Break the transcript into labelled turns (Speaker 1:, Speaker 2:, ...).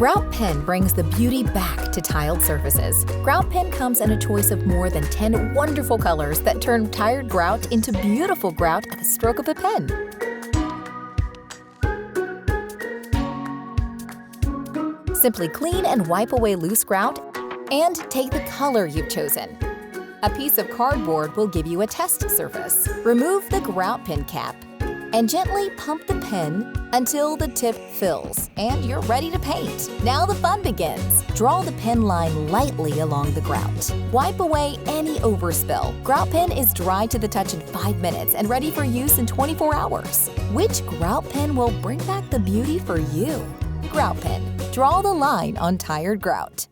Speaker 1: Grout Pen brings the beauty back to tiled surfaces. Grout Pen comes in a choice of more than 10 wonderful colors that turn tired grout into beautiful grout at the stroke of a pen. Simply clean and wipe away loose grout and take the color you've chosen. A piece of cardboard will give you a test surface. Remove the grout pen cap and gently pump the pen until the tip fills and you're ready to paint. Now the fun begins. Draw the pen line lightly along the grout. Wipe away any overspill. Grout pen is dry to the touch in 5 minutes and ready for use in 24 hours. Which grout pen will bring back the beauty for you? Grout Pen. Draw the line on tired grout.